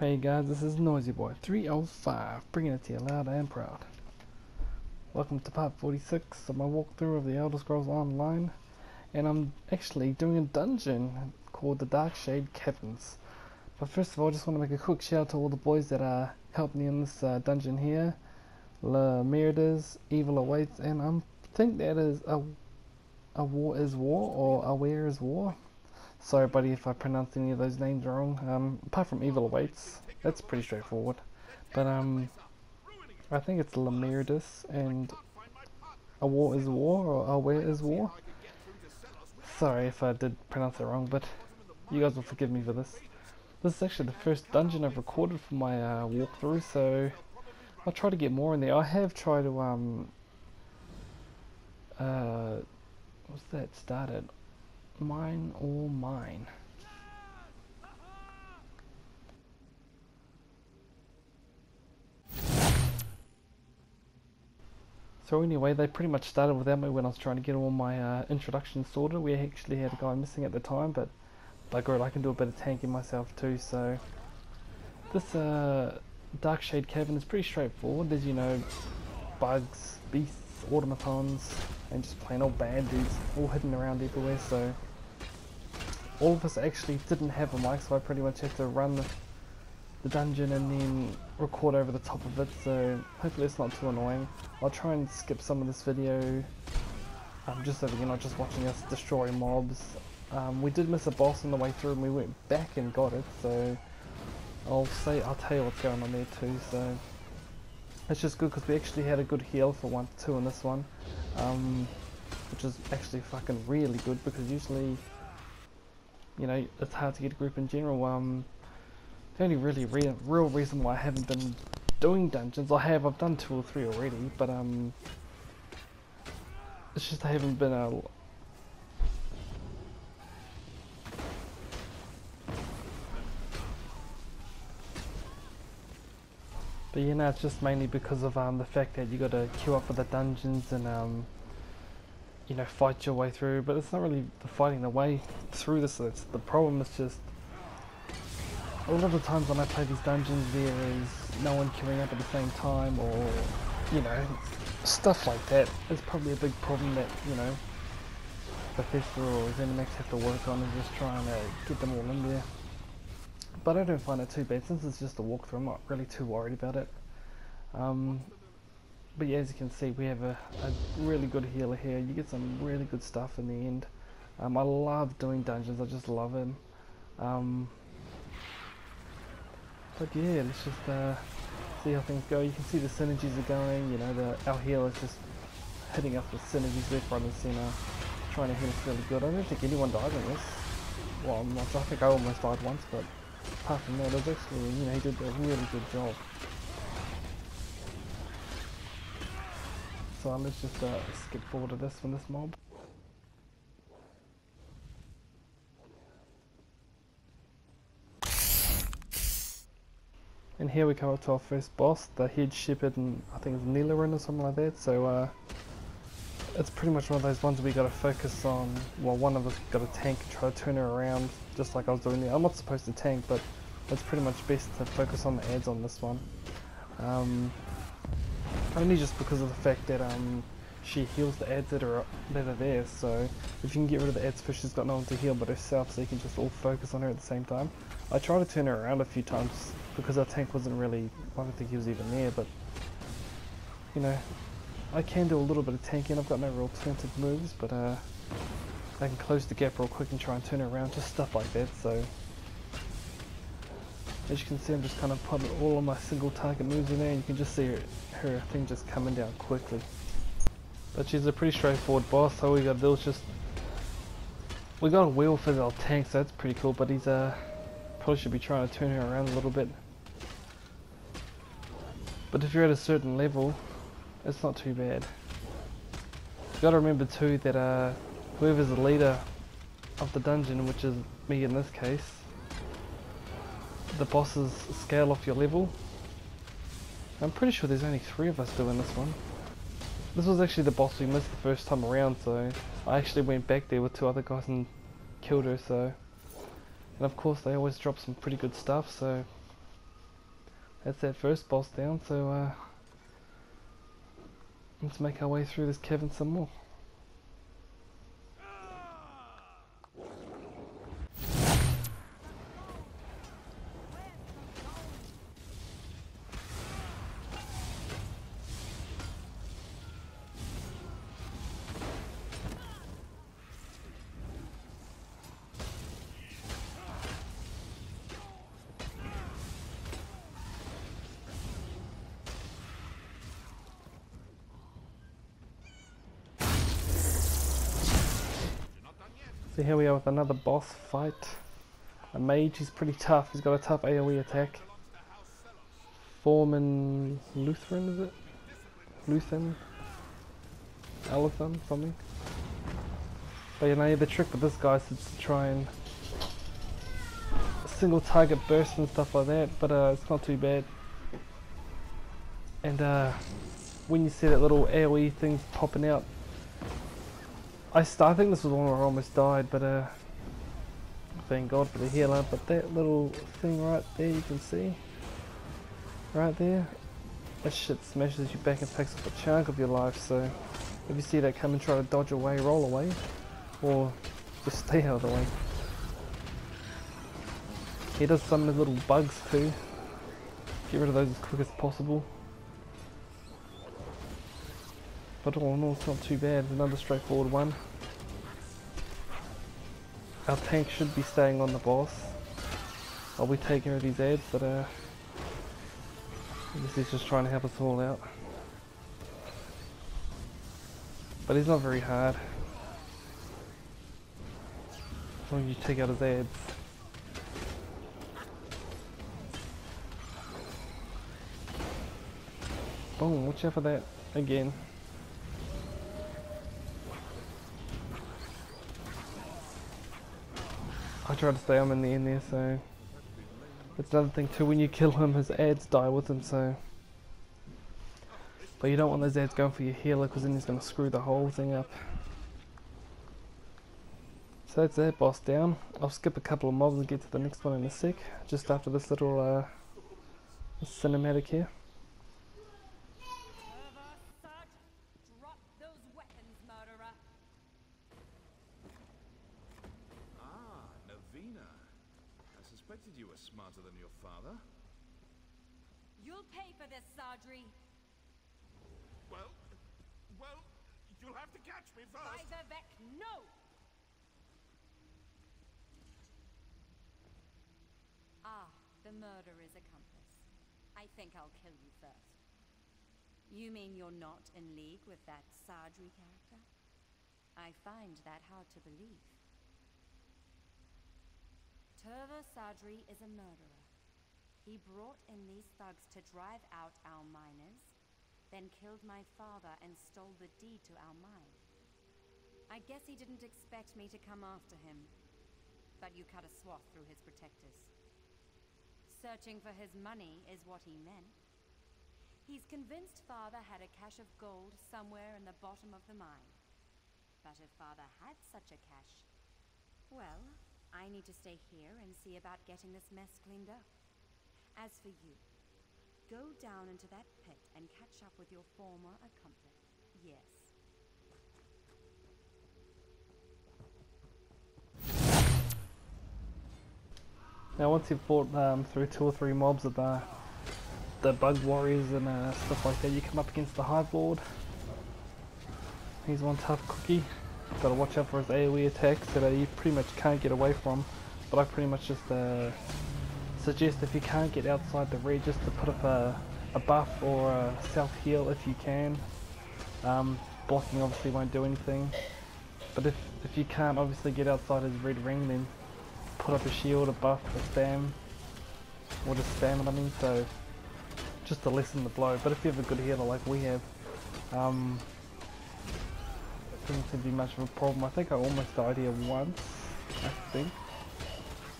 Hey guys, this is Noisy Boy 305, bringing it to you loud and proud. Welcome to part 46 of my walkthrough of the Elder Scrolls Online, and I'm actually doing a dungeon called the Darkshade Caverns. But first of all, I just want to make a quick shout out to all the boys that helped me in this dungeon here. La Meridas, Evil Awaits, and I think that is a War is War, or a Where is War. Sorry buddy if I pronounced any of those names wrong, apart from Evil Awaits, that's pretty straightforward. But I think it's Lamerdis and A War is War, or A Where is War. Sorry if I did pronounce it wrong, but you guys will forgive me for this. This is actually the first dungeon I've recorded for my walkthrough, so I'll try to get more in there. I have tried to what's that started? Mine or mine. So anyway, they pretty much started without me when I was trying to get all my introductions sorted. We actually had a guy missing at the time, but by God, I can do a bit of tanking myself too. So this Darkshade Cavern is pretty straightforward. There's, you know, bugs, beasts, automatons, and just plain old bad dudes all hidden around everywhere. So all of us actually didn't have a mic, so I pretty much had to run the dungeon and then record over the top of it, so hopefully it's not too annoying. I'll try and skip some of this video, just so that you're not just watching us destroy mobs. We did miss a boss on the way through and we went back and got it, so I'll tell you what's going on there too. So it's just good because we actually had a good heal for 1-2 in this one, which is actually fucking really good because usually, you know, it's hard to get a group in general. The only really real reason why I haven't been doing dungeons, I've done 2 or 3 already, but it's just I haven't been But you know, it's just mainly because of the fact that you got to queue up for the dungeons and you know, fight your way through. But it's not really the fighting the way through this. It's the problem is just a lot of the times when I play these dungeons, there is no one queuing up at the same time, or you know, stuff like that. It's probably a big problem that, you know, Bethesda or ZeniMax have to work on, and just trying to get them all in there. But I don't find it too bad since it's just a walkthrough. I'm not really too worried about it. But yeah, as you can see, we have a really good healer here. You get some really good stuff in the end. I love doing dungeons. I just love it. But yeah, let's just see how things go. You can see the synergies are going. You know, our healer's just hitting us with synergies left, right, and center, trying to hit us really good. I don't think anyone died in this. Well, I think I almost died once, but apart from that, it was actually, you know, he did a really good job. So let's just skip forward to this one, this mob. And here we come up to our first boss, the head shepherd, and I think it's Nilarin or something like that. So it's pretty much one of those ones we got to focus on. Well, one of us got to tank and try to turn her around, just like I was doing there. I'm not supposed to tank, but it's pretty much best to focus on the ads on this one. Only just because of the fact that she heals the ads that are there. So if you can get rid of the ads first, she's got no one to heal but herself, so you can just all focus on her at the same time. I tried to turn her around a few times because our tank wasn't really, I don't think he was even there, but you know, I can do a little bit of tanking. I've got no real alternative moves, but I can close the gap real quick and try and turn her around, just stuff like that. So as you can see, I'm just kind of putting all of my single target moves in there, and you can just see her thing just coming down quickly. But she's a pretty straightforward boss. All we gotta do is just, we got a wheel for our tank, so that's pretty cool, but he's probably should be trying to turn her around a little bit. But if you're at a certain level, it's not too bad. You gotta remember too that whoever's the leader of the dungeon, which is me in this case, the bosses scale off your level. I'm pretty sure there's only 3 of us doing this one. This was actually the boss we missed the first time around, so I actually went back there with 2 other guys and killed her. So, and of course they always drop some pretty good stuff, so That's that first boss down, so let's make our way through this cavern some more. So here we are with another boss fight. A mage, he's pretty tough, he's got a tough AoE attack. Foreman Lutheran, is it? Luthen? Alathan, something. But you know, the trick with this guy is to try and single target burst and stuff like that, but it's not too bad. And when you see that little AoE thing popping out, I think this was one where I almost died, but thank God for the healer. But that little thing right there, you can see, right there, that shit smashes you back and takes off a chunk of your life. So if you see that come and try to dodge away, roll away, or just stay out of the way. He does some of the little bugs too. Get rid of those as quick as possible. But all in all, it's not too bad. Another straightforward one. Our tank should be staying on the boss. I'll be taking care of these ads, but I guess he's just trying to help us all out. But he's not very hard. As long as you take out his ads. Boom, watch out for that again. I try to stay him in the end there, so that's another thing too, when you kill him his ads die with him, so but you don't want those ads going for your healer because then he's going to screw the whole thing up. So that's that boss down. I'll skip a couple of mobs and get to the next one in a sec, just after this little cinematic here. You were smarter than your father. You'll pay for this, Sardri. Well, you'll have to catch me first. Vivek, no! Ah, the murderer's accomplice. I think I'll kill you first. You mean you're not in league with that Sardri character? I find that hard to believe. Tiber Sardri is a murderer. He brought in these thugs to drive out our miners, then killed my father and stole the deed to our mine. I guess he didn't expect me to come after him, but you cut a swath through his protectors. Searching for his money is what he meant. He's convinced father had a cache of gold somewhere in the bottom of the mine. But if father had such a cache, well, I need to stay here and see about getting this mess cleaned up. As for you, go down into that pit and catch up with your former accomplice. Yes. Now once you've fought through 2 or 3 mobs of the bug warriors and stuff like that, you come up against the Hive Lord. He's one tough cookie. Gotta watch out for his AoE attacks that you pretty much can't get away from, but I pretty much just suggest if you can't get outside the red, just to put up a buff or a self heal if you can. Blocking obviously won't do anything, but if you can't obviously get outside his red ring, then put up a shield, a buff, a spam, or just spam it, I mean, so just to lessen the blow. But if you have a good healer like we have, doesn't seem to be much of a problem. I think I almost died here once, I think.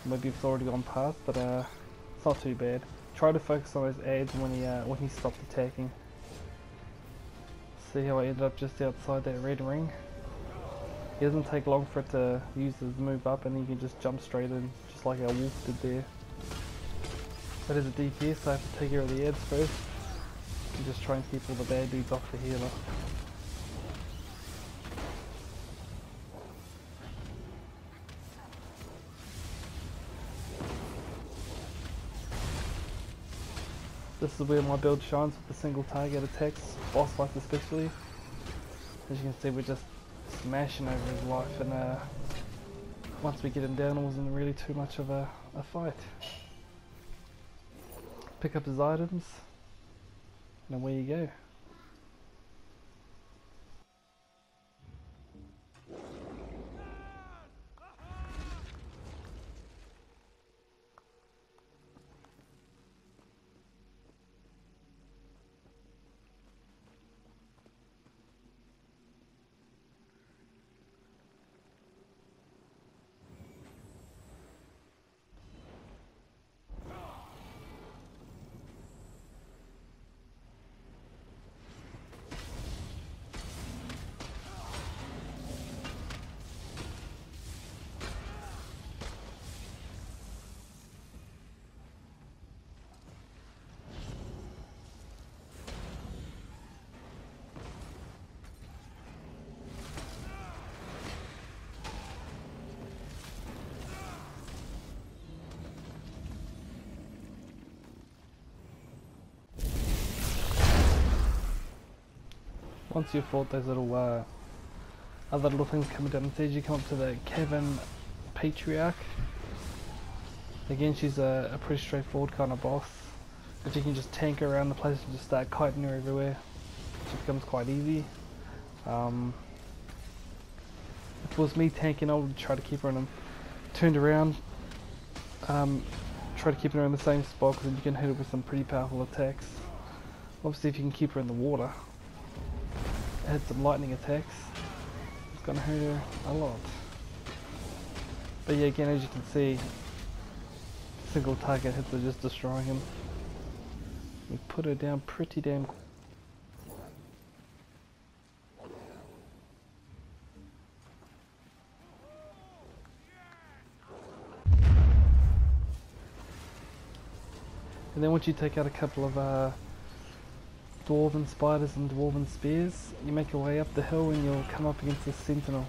Maybe it's already gone past, but it's not too bad. Try to focus on those ads when he stopped attacking. See how I ended up just outside that red ring? It doesn't take long for it to use his move up, and he can just jump straight in, just like our wolf did there. But as a DPS, I have to take care of the ads first. And just try and keep all the bad dudes off the healer. This is where my build shines with the single target attacks, boss fights especially. As you can see, we're just smashing over his life, and once we get him down, it wasn't really too much of a fight. Pick up his items, and away you go. Once you've fought those little other little things coming down the stairs, you come up to the Cavern Patriarch. Again, she's a pretty straightforward kind of boss. But you can just tank her around the place and just start kiting her everywhere. She becomes quite easy. If it was me tanking, I would try to keep her in turned around. Try to keep her in the same spot, because you can hit her with some pretty powerful attacks. Obviously, if you can keep her in the water, hit some lightning attacks, it's gonna hurt her a lot. But yeah, again, as you can see, single target hits are just destroying him. We put her down pretty damn. And then once you take out a couple of dwarven spiders and dwarven spears, you make your way up the hill and you'll come up against the sentinel.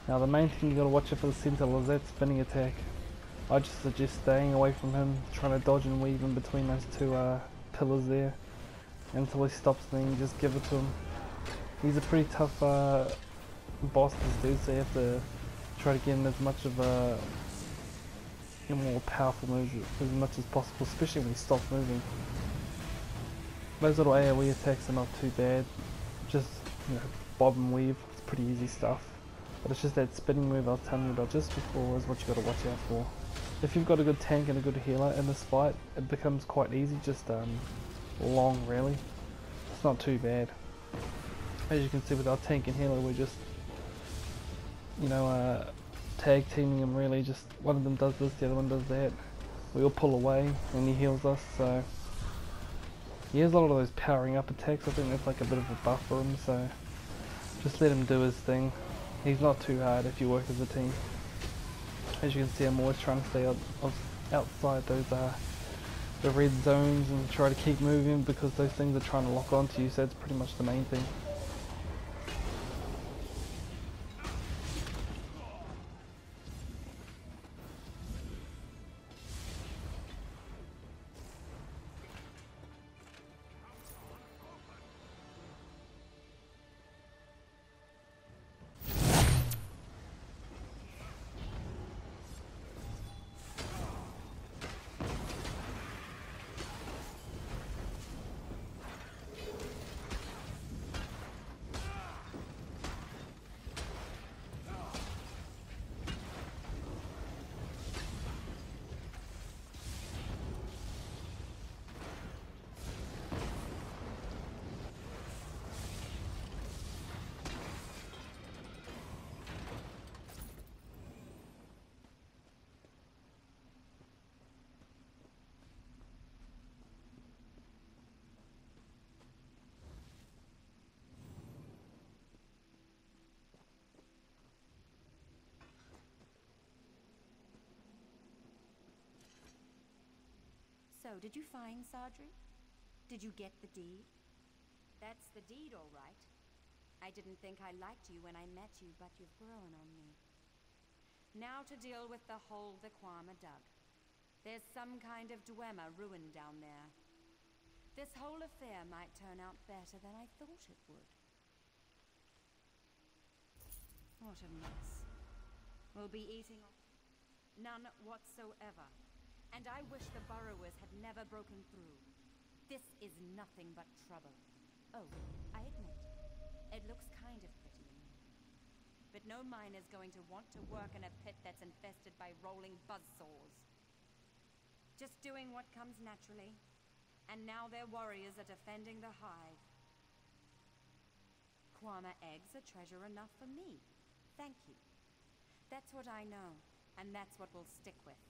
Now the main thing you gotta watch out for the sentinel is that spinning attack. I just suggest staying away from him, trying to dodge and weave in between those two pillars there until he stops, and then you just give it to him. He's a pretty tough boss to do, so you have to try to get in as much of a more powerful moves as much as possible, especially when he stops moving. Those little AoE attacks are not too bad, just, you know, bob and weave, it's pretty easy stuff. But it's just that spinning move I was telling you about just before is what you got to watch out for. If you've got a good tank and a good healer in this fight, it becomes quite easy, just long really. It's not too bad. As you can see with our tank and healer, we're just, you know, tag teaming them really, just one of them does this, the other one does that. We all pull away and he heals us, so he has a lot of those powering up attacks. I think that's like a bit of a buff for him, so just let him do his thing. He's not too hard if you work as a team. As you can see, I'm always trying to stay outside those the red zones and try to keep moving, because those things are trying to lock onto you, so that's pretty much the main thing. So, did you find Sadri? Did you get the deed? That's the deed, all right. I didn't think I liked you when I met you, but you've grown on me. Now to deal with the hole the Kwama dug. There's some kind of Dwemer ruined down there. This whole affair might turn out better than I thought it would. What a mess. We'll be eating none whatsoever. And I wish the burrowers had never broken through. This is nothing but trouble. Oh, I admit, it looks kind of pretty in here. But no miner's going to want to work in a pit that's infested by rolling buzzsaws. Just doing what comes naturally. And now their warriors are defending the hive. Kwama eggs are treasure enough for me. Thank you. That's what I know, and that's what we'll stick with.